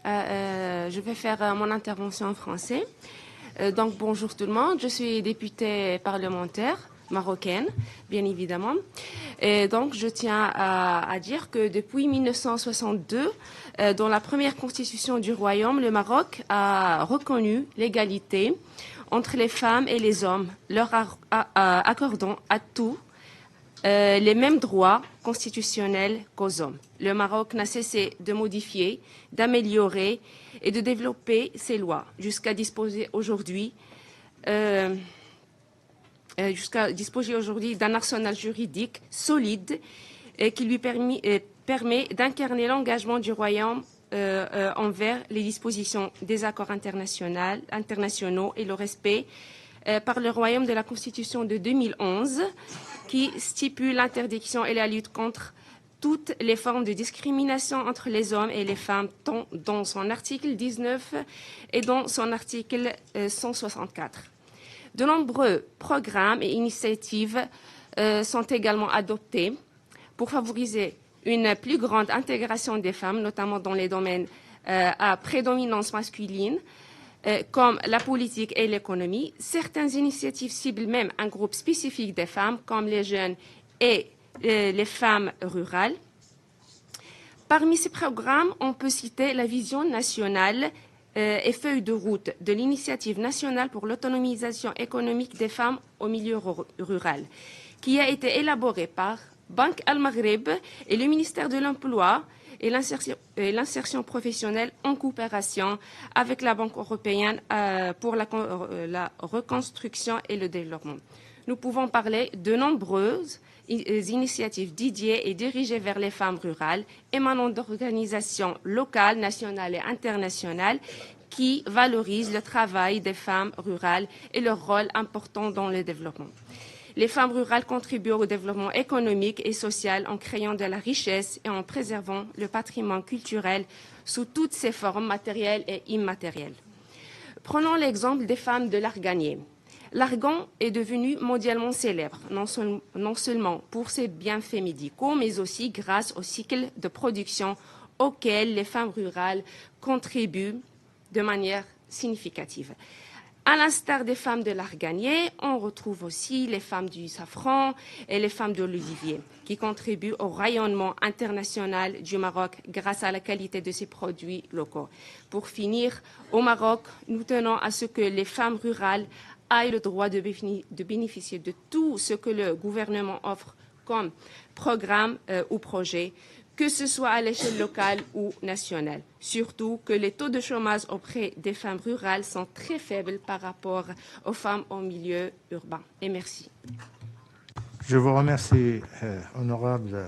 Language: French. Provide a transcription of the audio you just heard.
Je vais faire mon intervention en français. Donc, bonjour tout le monde. Je suis députée parlementaire marocaine, bien évidemment. Et donc, je tiens à dire que depuis 1962, dans la première constitution du Royaume, le Maroc a reconnu l'égalité entre les femmes et les hommes, leur accordant à tous les mêmes droits constitutionnels qu'aux hommes. Le Maroc n'a cessé de modifier, d'améliorer et de développer ses lois jusqu'à disposer aujourd'hui d'un arsenal juridique solide qui lui permet d'incarner l'engagement du Royaume envers les dispositions des accords internationaux et le respect par le Royaume de la Constitution de 2011 qui stipule l'interdiction et la lutte contre toutes les formes de discrimination entre les hommes et les femmes, tant dans son article 19 et dans son article 164. De nombreux programmes et initiatives sont également adoptés pour favoriser une plus grande intégration des femmes, notamment dans les domaines à prédominance masculine, comme la politique et l'économie. Certaines initiatives ciblent même un groupe spécifique des femmes, comme les jeunes et les femmes rurales. Parmi ces programmes, on peut citer la vision nationale et feuille de route de l'initiative nationale pour l'autonomisation économique des femmes au milieu rural, qui a été élaborée par Banque Al-Maghreb et le ministère de l'Emploi et l'insertion professionnelle en coopération avec la Banque européenne pour la reconstruction et le développement. Nous pouvons parler de nombreuses initiatives dédiées et dirigées vers les femmes rurales, émanant d'organisations locales, nationales et internationales qui valorisent le travail des femmes rurales et leur rôle important dans le développement. Les femmes rurales contribuent au développement économique et social en créant de la richesse et en préservant le patrimoine culturel sous toutes ses formes matérielles et immatérielles. Prenons l'exemple des femmes de l'Arganier. L'argan est devenu mondialement célèbre, non seulement pour ses bienfaits médicaux, mais aussi grâce au cycle de production auquel les femmes rurales contribuent de manière significative. À l'instar des femmes de l'Arganier, on retrouve aussi les femmes du safran et les femmes de l'olivier, qui contribuent au rayonnement international du Maroc grâce à la qualité de ses produits locaux. Pour finir, au Maroc, nous tenons à ce que les femmes rurales aient le droit de bénéficier de tout ce que le gouvernement offre comme programme ou projet, que ce soit à l'échelle locale ou nationale. Surtout que les taux de chômage auprès des femmes rurales sont très faibles par rapport aux femmes en milieu urbain. Et merci. Je vous remercie, honorable